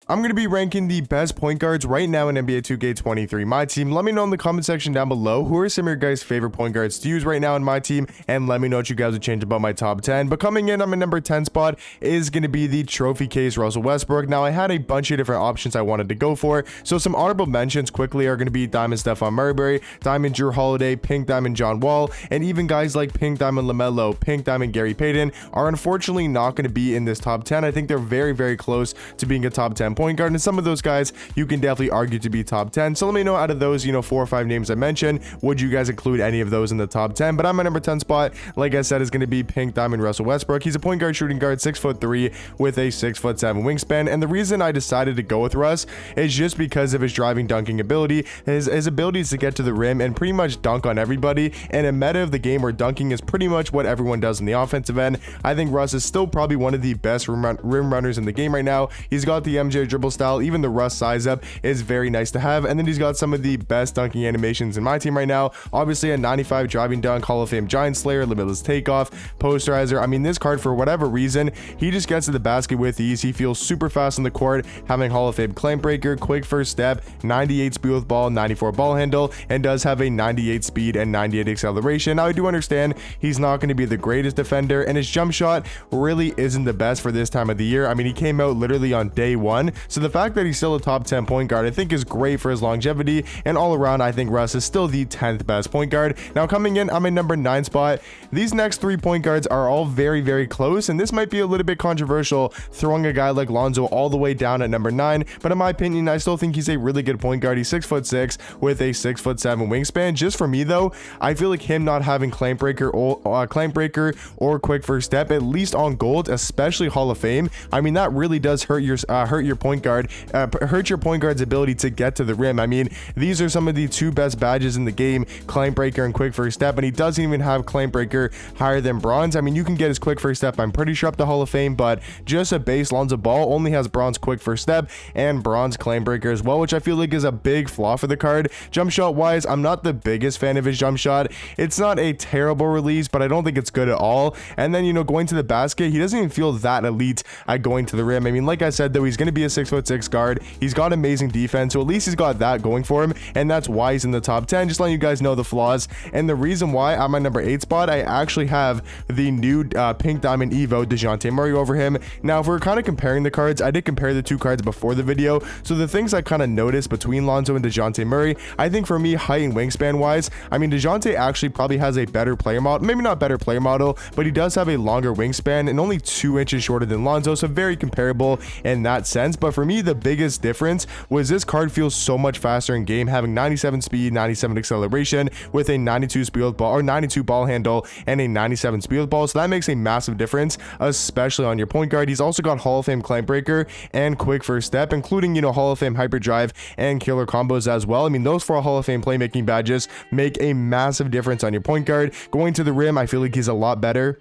I'm going to be ranking the best point guards right now in NBA 2K23 My Team. Let me know in the comment section down below who are some of your guys' favorite point guards to use right now in my team, and let me know what you guys would change about my top 10. But coming in on my number 10 spot is going to be the trophy case Russell Westbrook. Now, I had a bunch of different options I wanted to go for, so some honorable mentions quickly are going to be Diamond Stephon Marbury, Diamond Drew Holiday, Pink Diamond John Wall, and even guys like Pink Diamond LaMelo, Pink Diamond Gary Payton are unfortunately not going to be in this top 10. I think they're very, very close to being a top 10 point guard, and some of those guys you can definitely argue to be top 10. So let me know, out of those 4 or 5 names I mentioned, would you guys include any of those in the top 10? But on my number 10 spot, like I said, is going to be Pink Diamond Russell Westbrook. He's a point guard, shooting guard, 6'3" with a 6'7" wingspan, and the reason I decided to go with Russ is just because of his driving dunking ability, his abilities to get to the rim and pretty much dunk on everybody. And a meta of the game where dunking is pretty much what everyone does in the offensive end, I think Russ is still probably one of the best rim runners in the game right now. He's got the MJ dribble style. Even the Russ size up is very nice to have, and then he's got some of the best dunking animations in my team right now. Obviously a 95 driving dunk, Hall of Fame giant slayer, limitless takeoff, posterizer. I mean, this card, for whatever reason, he just gets to the basket with ease. He feels super fast on the court, having Hall of Fame claim breaker, quick first step, 98 speed with ball, 94 ball handle, and does have a 98 speed and 98 acceleration. Now, I do understand he's not going to be the greatest defender, and his jump shot really isn't the best for this time of the year. I mean, he came out literally on day 1, so the fact that he's still a top 10 point guard I think is great for his longevity, and all around I think Russ is still the 10th best point guard. Now, coming in on my number 9 spot, these next 3 point guards are all very, very close, and this might be a little bit controversial, throwing a guy like Lonzo all the way down at number 9, but in my opinion I still think he's a really good point guard. He's 6'6" with a 6'7" wingspan. Just for me though, I feel like him not having claim breaker or quick first step, at least on gold, especially Hall of Fame, I mean, that really does hurt your point guard, hurt your point guard's ability to get to the rim. I mean, these are some of the 2 best badges in the game, claim breaker and quick first step, and he doesn't even have claim breaker higher than bronze. I mean, you can get his quick first step, I'm pretty sure, up the Hall of Fame, but just a base Lonzo Ball only has bronze quick first step and bronze claim breaker as well, which I feel like is a big flaw for the card. Jump shot wise, I'm not the biggest fan of his jump shot. It's not a terrible release, but I don't think it's good at all. And then, going to the basket, he doesn't even feel that elite at going to the rim. I mean, like I said though, he's going to be a 6'6" guard. He's got amazing defense, so at least he's got that going for him, and that's why he's in the top 10. Just letting you guys know the flaws, and the reason why on my number 8 spot I actually have the new Pink Diamond Evo Dejounte Murray over him. Now, if we're kind of comparing the cards, I did compare the 2 cards before the video, so the things I kind of noticed between Lonzo and Dejounte Murray, I think for me, height and wingspan wise, I mean, Dejounte actually probably has a better player model, maybe not better player model, but he does have a longer wingspan and only 2 inches shorter than Lonzo, so very comparable in that sense. But for me, the biggest difference was this card feels so much faster in game, having 97 speed, 97 acceleration with a 92 speed with ball, or 92 ball handle and a 97 speed with ball, so that makes a massive difference, especially on your point guard. He's also got Hall of Fame claim breaker and quick first step, including Hall of Fame hyperdrive and killer combos as well. I mean, those 4 Hall of Fame playmaking badges make a massive difference on your point guard. Going to the rim, I feel like he's a lot better,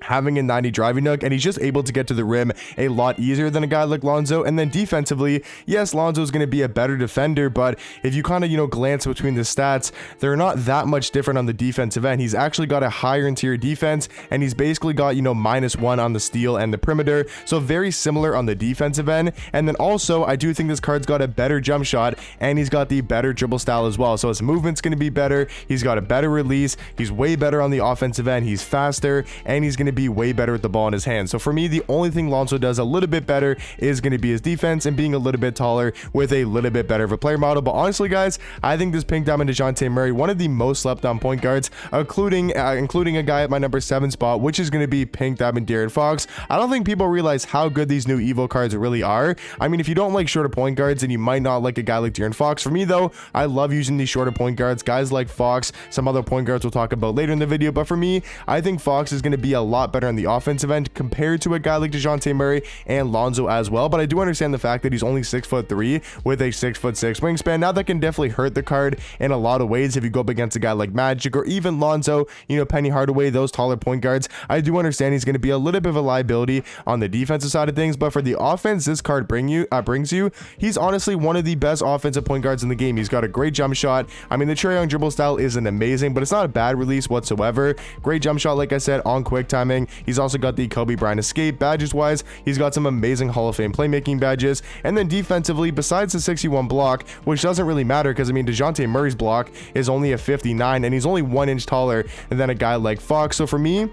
having a 90 driving dunk, and he's just able to get to the rim a lot easier than a guy like Lonzo. And then defensively, yes, Lonzo is going to be a better defender, but if you kind of glance between the stats, they're not that much different on the defensive end. He's actually got a higher interior defense, and he's basically got -1 on the steal and the perimeter, so very similar on the defensive end. And then also, I do think this card's got a better jump shot, and he's got the better dribble style as well, so his movement's going to be better. He's got a better release, he's way better on the offensive end, he's faster, and he's going to be way better with the ball in his hands. So for me, the only thing Lonzo does a little bit better is going to be his defense and being a little bit taller with a little bit better of a player model. But honestly, guys, I think this Pink Diamond Dejounte Murray, one of the most slept on point guards, including a guy at my number 7 spot, which is going to be Pink Diamond De'Aaron Fox. I don't think people realize how good these new Evo cards really are. I mean, if you don't like shorter point guards, then you might not like a guy like De'Aaron Fox. For me though, I love using these shorter point guards, guys like Fox, some other point guards we'll talk about later in the video. But for me, I think Fox is going to be a lot better on the offensive end compared to a guy like Dejounte Murray and Lonzo as well. But I do understand the fact that he's only 6'3" with a 6'6" wingspan. Now, that can definitely hurt the card in a lot of ways if you go up against a guy like Magic or even Lonzo, Penny Hardaway, those taller point guards. I do understand he's going to be a little bit of a liability on the defensive side of things, but for the offense this card brings you, he's honestly one of the best offensive point guards in the game. He's got a great jump shot. I mean, the Trae Young dribble style isn't amazing, but it's not a bad release whatsoever. Great jump shot, like I said, on quick time. timing. He's also got the Kobe Bryant escape. Badges wise, he's got some amazing Hall of Fame playmaking badges. And then defensively, besides the 61 block, which doesn't really matter because I mean Dejounte Murray's block is only a 59 and he's only 1 inch taller than a guy like Fox. So for me,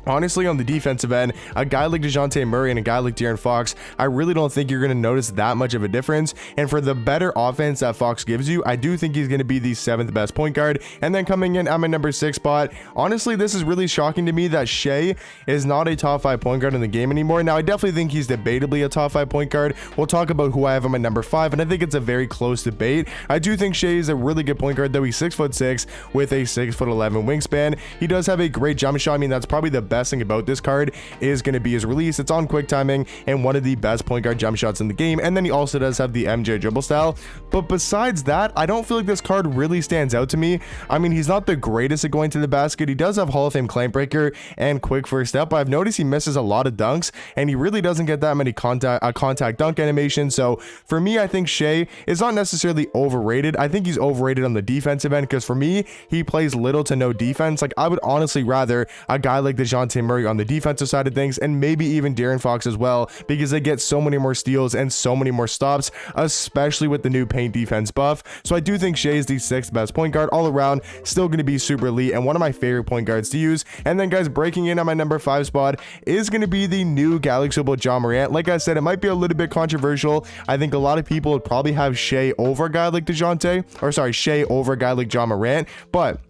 honestly, on the defensive end, a guy like Dejounte Murray and a guy like De'Aaron Fox, I really don't think you're going to notice that much of a difference. And for the better offense that Fox gives you, I do think he's going to be the 7th best point guard. And then coming in at my number 6 spot, honestly, this is really shocking to me that Shai is not a top 5 point guard in the game anymore. Now, I definitely think he's debatably a top 5 point guard. We'll talk about who I have on my number 5, and I think it's a very close debate. I do think Shai is a really good point guard, though. He's 6'6" with a 6'11" wingspan. He does have a great jump shot. I mean, that's probably the best thing about this card is going to be his release. It's on quick timing and one of the best point guard jump shots in the game. And then he also does have the MJ dribble style. But besides that, I don't feel like this card really stands out to me. I mean, he's not the greatest at going to the basket. He does have Hall of Fame clamp breaker and quick first step, but I've noticed he misses a lot of dunks and he really doesn't get that many contact dunk animations. So for me, I think Shai is not necessarily overrated. I think he's overrated on the defensive end because for me, he plays little to no defense. Like, I would honestly rather a guy like Dejounte Murray on the defensive side of things, and maybe even De'Aaron Fox as well, because they get so many more steals and so many more stops, especially with the new paint defense buff. So I do think Shai is the 6th best point guard all around, still going to be super elite and one of my favorite point guards to use. And then guys, breaking in on my number 5 spot is going to be the new Galaxy Opal Ja Morant. Like I said, it might be a little bit controversial. I think a lot of people would probably have Shai over a guy like Shai over a guy like Ja Morant, but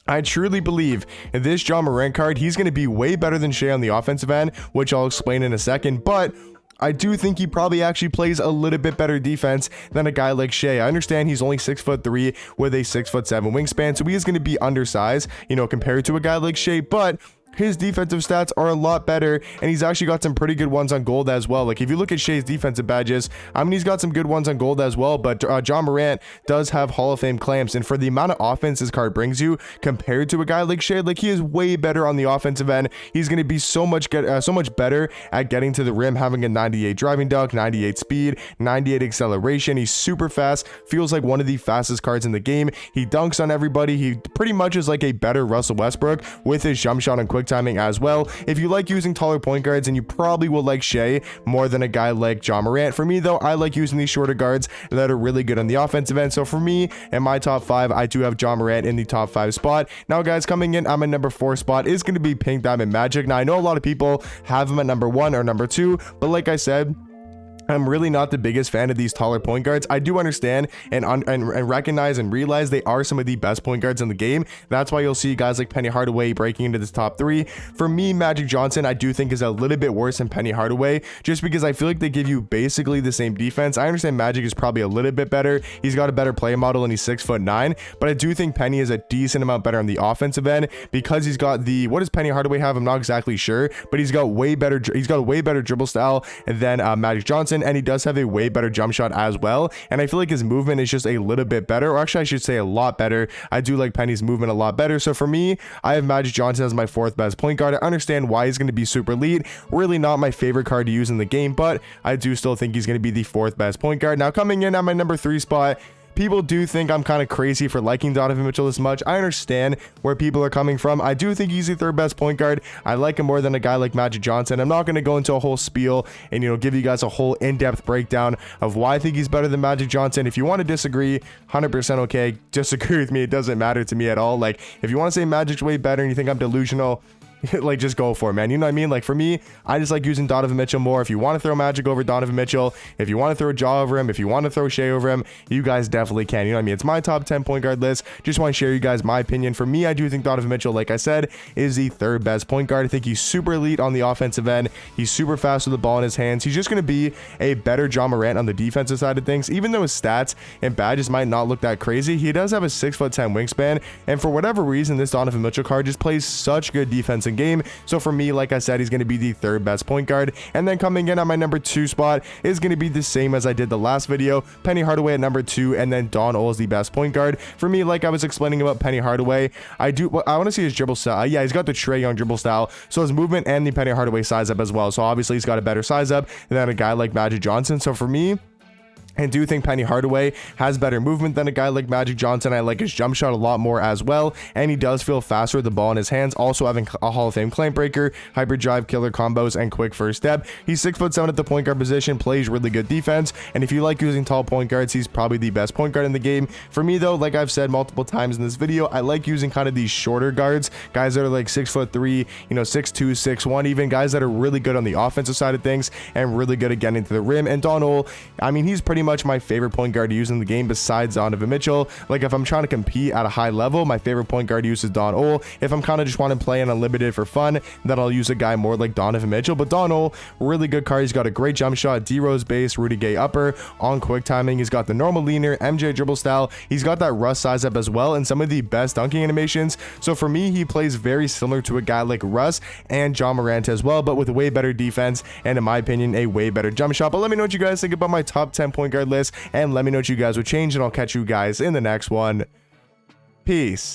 I truly believe in this Ja Morant card, he's going to be way better than Shai on the offensive end, which I'll explain in a second, but I do think he probably actually plays a little bit better defense than a guy like Shai. I understand he's only 6'3" with a 6'7" wingspan, so he is going to be undersized, you know, compared to a guy like Shai, but his defensive stats are a lot better, and he's actually got some pretty good ones on gold as well. Like, if you look at Shai's defensive badges, I mean, he's got some good ones on gold as well, but Ja Morant does have Hall of Fame clamps, and for the amount of offense this card brings you compared to a guy like Shai, like, he is way better on the offensive end. He's going to be so much better at getting to the rim, having a 98 driving dunk, 98 speed, 98 acceleration. He's super fast, feels like one of the fastest cards in the game. He dunks on everybody. He pretty much is like a better Russell Westbrook with his jump shot and quick timing as well. If you like using taller point guards, and you probably will like Shai more than a guy like Ja Morant. For me though, I like using these shorter guards that are really good on the offensive end. So for me, in my top 5, I do have Ja Morant in the top 5 spot. Now guys, coming in on my number 4 spot is going to be Pink Diamond Magic. Now I know a lot of people have him at number 1 or number 2, but like I said, I'm really not the biggest fan of these taller point guards. I do understand and recognize and realize they are some of the best point guards in the game. That's why you'll see guys like Penny Hardaway breaking into this top 3. For me, Magic Johnson, I do think is a little bit worse than Penny Hardaway, just because I feel like they give you basically the same defense. I understand Magic is probably a little bit better. He's got a better play model and he's 6'9", but I do think Penny is a decent amount better on the offensive end because he's got the, what does Penny Hardaway have? I'm not exactly sure, but he's got a way better dribble style than Magic Johnson. And he does have a way better jump shot as well, and I feel like his movement is just a little bit better, or actually I should say a lot better. I do like Penny's movement a lot better. So for me, I have Magic Johnson as my 4th best point guard. I understand why he's going to be super elite. Really not my favorite card to use in the game, but I do still think he's going to be the 4th best point guard. Now coming in at my number 3 spot, people do think I'm kind of crazy for liking Donovan Mitchell this much. I understand where people are coming from. I do think he's the 3rd best point guard. I like him more than a guy like Magic Johnson. I'm not going to go into a whole spiel and, you know, give you guys a whole in-depth breakdown of why I think he's better than Magic Johnson. If you want to disagree, 100% okay. Disagree with me. It doesn't matter to me at all. Like, if you want to say Magic's way better and you think I'm delusional, like, just go for it, man. You know what I mean? Like, for me, I just like using Donovan Mitchell more. If you want to throw Magic over Donovan Mitchell, if you want to throw Ja over him, if you want to throw Shai over him, you guys definitely can. You know what I mean? It's my top 10 point guard list. Just want to share you guys my opinion. For me, I do think Donovan Mitchell, like I said, is the 3rd best point guard. I think he's super elite on the offensive end. He's super fast with the ball in his hands. He's just going to be a better Ja Morant on the defensive side of things. Even though his stats and badges might not look that crazy, he does have a 6'10" wingspan, and for whatever reason, this Donovan Mitchell card just plays such good defense in game. So for me, like I said, he's going to be the 3rd best point guard. And then coming in on my number 2 spot is going to be the same as I did the last video. Penny Hardaway at number 2, and then Don O is the best point guard. For me, like I was explaining about Penny Hardaway, I want to see his dribble style. Yeah, he's got the Trae Young dribble style. So his movement and the Penny Hardaway size up as well. So obviously he's got a better size up than a guy like Magic Johnson. So for me, I do think Penny Hardaway has better movement than a guy like Magic Johnson. I like his jump shot a lot more as well, and he does feel faster with the ball in his hands, also having a Hall of Fame claim breaker, hyperdrive, killer combos, and quick first step. He's 6'7" at the point guard position, plays really good defense, and if you like using tall point guards, he's probably the best point guard in the game. For me though, like I've said multiple times in this video, I like using kind of these shorter guards, guys that are like 6'3", 6'2", 6'1", even guys that are really good on the offensive side of things and really good at getting to the rim. And Donald, I mean, he's pretty much my favorite point guard to use in the game besides Donovan Mitchell. Like if I'm trying to compete at a high level, my favorite point guard to use is Donald. If I'm kind of just want to play in unlimited for fun, then I'll use a guy more like Donovan Mitchell. But Donald, really good card. He's got a great jump shot, D-Rose base, Rudy Gay upper, on quick timing. He's got the normal leaner, MJ dribble style. He's got that Russ size up as well and some of the best dunking animations. So for me, he plays very similar to a guy like Russ and John Morant as well, but with way better defense and in my opinion, a way better jump shot. But let me know what you guys think about my top 10 point guard list, and let me know what you guys would change, and I'll catch you guys in the next one. Peace.